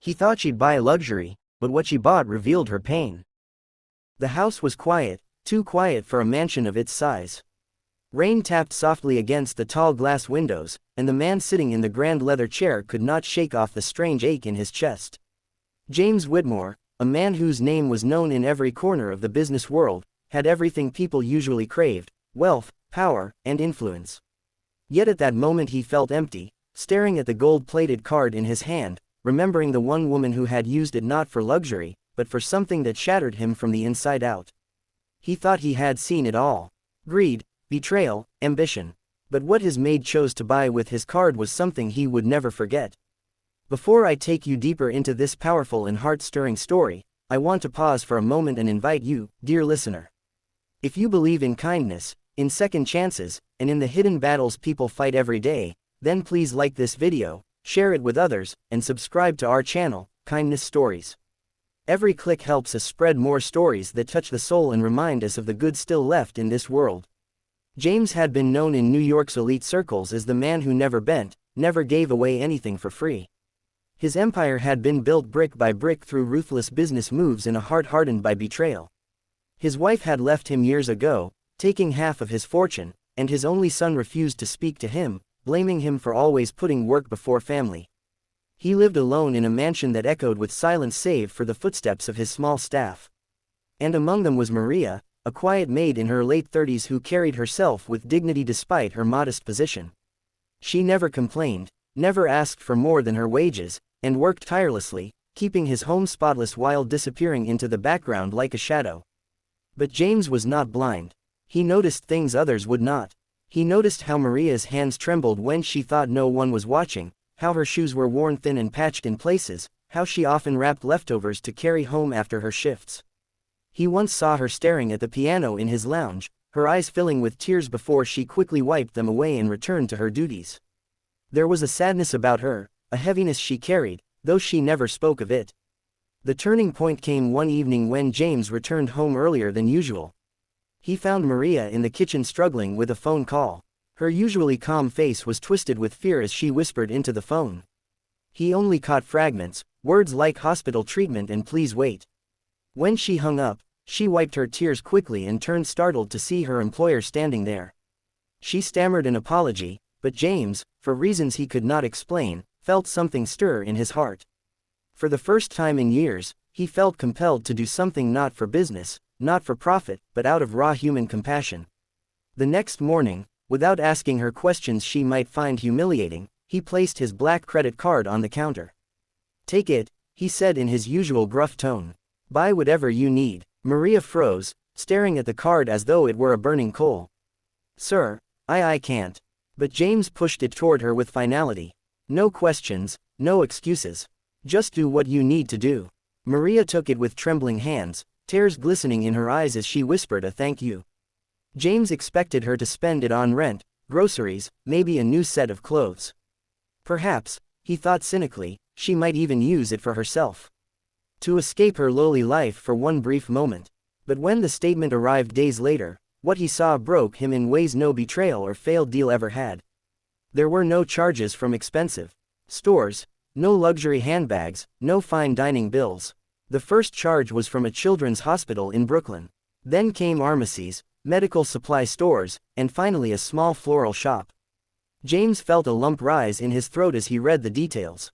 He thought she'd buy luxury, but what she bought revealed her pain. The house was quiet, too quiet for a mansion of its size. Rain tapped softly against the tall glass windows, and the man sitting in the grand leather chair could not shake off the strange ache in his chest. James Whitmore, a man whose name was known in every corner of the business world, had everything people usually craved: wealth, power, and influence. Yet at that moment he felt empty, staring at the gold-plated card in his hand, remembering the one woman who had used it not for luxury, but for something that shattered him from the inside out. He thought he had seen it all: greed, betrayal, ambition. But what his maid chose to buy with his card was something he would never forget. Before I take you deeper into this powerful and heart-stirring story, I want to pause for a moment and invite you, dear listener. If you believe in kindness, in second chances, and in the hidden battles people fight every day, then please like this video, share it with others, and subscribe to our channel, Kindness Stories. Every click helps us spread more stories that touch the soul and remind us of the good still left in this world. James had been known in New York's elite circles as the man who never bent, never gave away anything for free. His empire had been built brick by brick through ruthless business moves and a heart hardened by betrayal. His wife had left him years ago, taking half of his fortune, and his only son refused to speak to him, blaming him for always putting work before family. He lived alone in a mansion that echoed with silence save for the footsteps of his small staff. And among them was Maria, a quiet maid in her late 30s who carried herself with dignity despite her modest position. She never complained, never asked for more than her wages, and worked tirelessly, keeping his home spotless while disappearing into the background like a shadow. But James was not blind. He noticed things others would not. He noticed how Maria's hands trembled when she thought no one was watching, how her shoes were worn thin and patched in places, how she often wrapped leftovers to carry home after her shifts. He once saw her staring at the piano in his lounge, her eyes filling with tears before she quickly wiped them away and returned to her duties. There was a sadness about her, a heaviness she carried, though she never spoke of it. The turning point came one evening when James returned home earlier than usual. He found Maria in the kitchen struggling with a phone call. Her usually calm face was twisted with fear as she whispered into the phone. He only caught fragments, words like hospital treatment and please wait. When she hung up, she wiped her tears quickly and turned startled to see her employer standing there. She stammered an apology, but James, for reasons he could not explain, felt something stir in his heart. For the first time in years, he felt compelled to do something not for business, not for profit, but out of raw human compassion. The next morning, without asking her questions she might find humiliating, he placed his black credit card on the counter. "Take it," he said in his usual gruff tone. "Buy whatever you need." Maria froze, staring at the card as though it were a burning coal. "Sir, I can't." But James pushed it toward her with finality. "No questions, no excuses. Just do what you need to do." Maria took it with trembling hands, tears glistening in her eyes as she whispered a thank you. James expected her to spend it on rent, groceries, maybe a new set of clothes. Perhaps, he thought cynically, she might even use it for herself. To escape her lowly life for one brief moment. But when the statement arrived days later, what he saw broke him in ways no betrayal or failed deal ever had. There were no charges from expensive stores, no luxury handbags, no fine dining bills. The first charge was from a children's hospital in Brooklyn. Then came pharmacies, medical supply stores, and finally a small floral shop. James felt a lump rise in his throat as he read the details.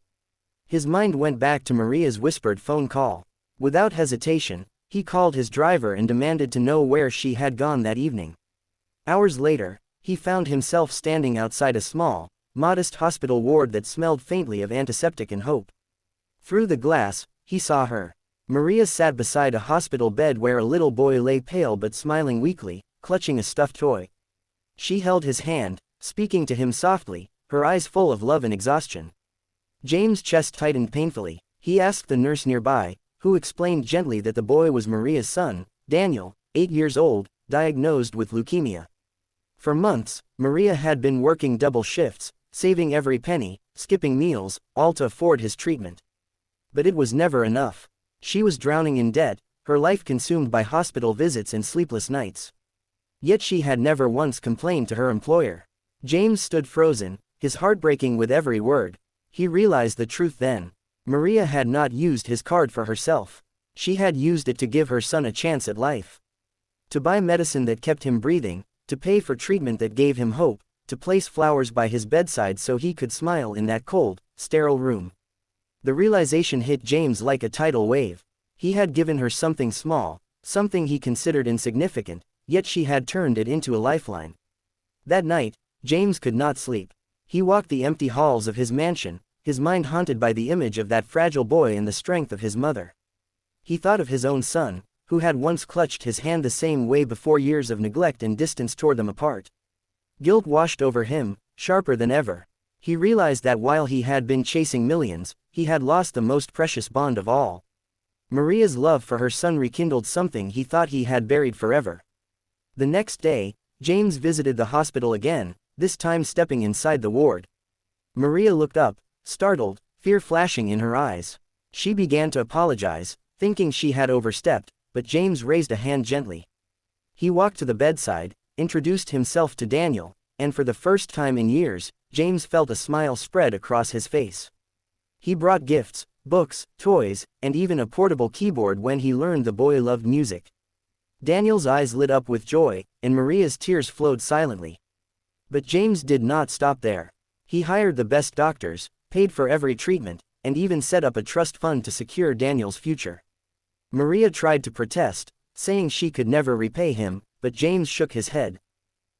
His mind went back to Maria's whispered phone call. Without hesitation, he called his driver and demanded to know where she had gone that evening. Hours later, he found himself standing outside a small, modest hospital ward that smelled faintly of antiseptic and hope. Through the glass, he saw her. Maria sat beside a hospital bed where a little boy lay pale but smiling weakly, clutching a stuffed toy. She held his hand, speaking to him softly, her eyes full of love and exhaustion. James' chest tightened painfully. He asked the nurse nearby, who explained gently that the boy was Maria's son, Daniel, 8 years old, diagnosed with leukemia. For months, Maria had been working double shifts, saving every penny, skipping meals, all to afford his treatment. But it was never enough. She was drowning in debt, her life consumed by hospital visits and sleepless nights. Yet she had never once complained to her employer. James stood frozen, his heart breaking with every word. He realized the truth then. Maria had not used his card for herself. She had used it to give her son a chance at life. To buy medicine that kept him breathing, to pay for treatment that gave him hope, to place flowers by his bedside so he could smile in that cold, sterile room. The realization hit James like a tidal wave. He had given her something small, something he considered insignificant, yet she had turned it into a lifeline. That night, James could not sleep. He walked the empty halls of his mansion, his mind haunted by the image of that fragile boy and the strength of his mother. He thought of his own son, who had once clutched his hand the same way before years of neglect and distance tore them apart. Guilt washed over him, sharper than ever. He realized that while he had been chasing millions, he had lost the most precious bond of all. Maria's love for her son rekindled something he thought he had buried forever. The next day, James visited the hospital again, this time stepping inside the ward. Maria looked up, startled, fear flashing in her eyes. She began to apologize, thinking she had overstepped, but James raised a hand gently. He walked to the bedside, introduced himself to Daniel, and for the first time in years, James felt a smile spread across his face. He brought gifts, books, toys, and even a portable keyboard when he learned the boy loved music. Daniel's eyes lit up with joy, and Maria's tears flowed silently. But James did not stop there. He hired the best doctors, paid for every treatment, and even set up a trust fund to secure Daniel's future. Maria tried to protest, saying she could never repay him, but James shook his head.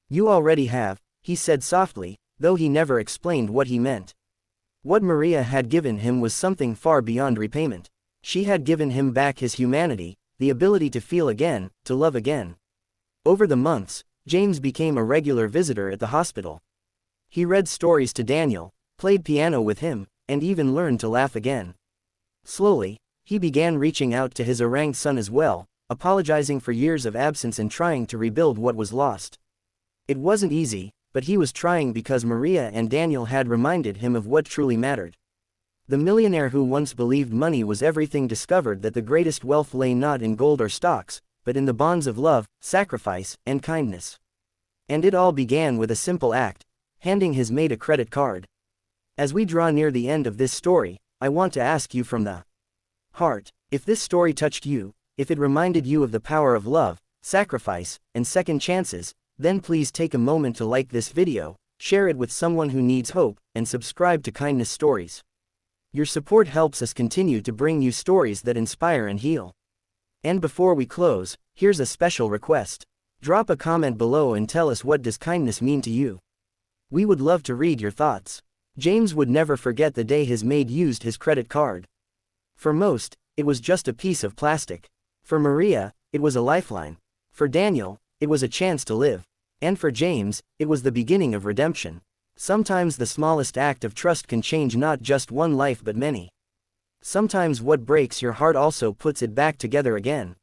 "You already have," he said softly, though he never explained what he meant. What Maria had given him was something far beyond repayment. She had given him back his humanity, the ability to feel again, to love again. Over the months, James became a regular visitor at the hospital. He read stories to Daniel, played piano with him, and even learned to laugh again. Slowly, he began reaching out to his oranged son as well, apologizing for years of absence and trying to rebuild what was lost. It wasn't easy, but he was trying because Maria and Daniel had reminded him of what truly mattered. The millionaire who once believed money was everything discovered that the greatest wealth lay not in gold or stocks, but in the bonds of love, sacrifice, and kindness. And it all began with a simple act: handing his maid a credit card. As we draw near the end of this story, I want to ask you from the heart, if this story touched you, if it reminded you of the power of love, sacrifice, and second chances, then please take a moment to like this video, share it with someone who needs hope, and subscribe to Kindness Stories. Your support helps us continue to bring you stories that inspire and heal. And before we close, here's a special request. Drop a comment below and tell us, what does kindness mean to you? We would love to read your thoughts. James would never forget the day his maid used his credit card. For most, it was just a piece of plastic. For Maria, it was a lifeline. For Daniel, it was a chance to live. And for James, it was the beginning of redemption. Sometimes the smallest act of trust can change not just one life but many. Sometimes what breaks your heart also puts it back together again.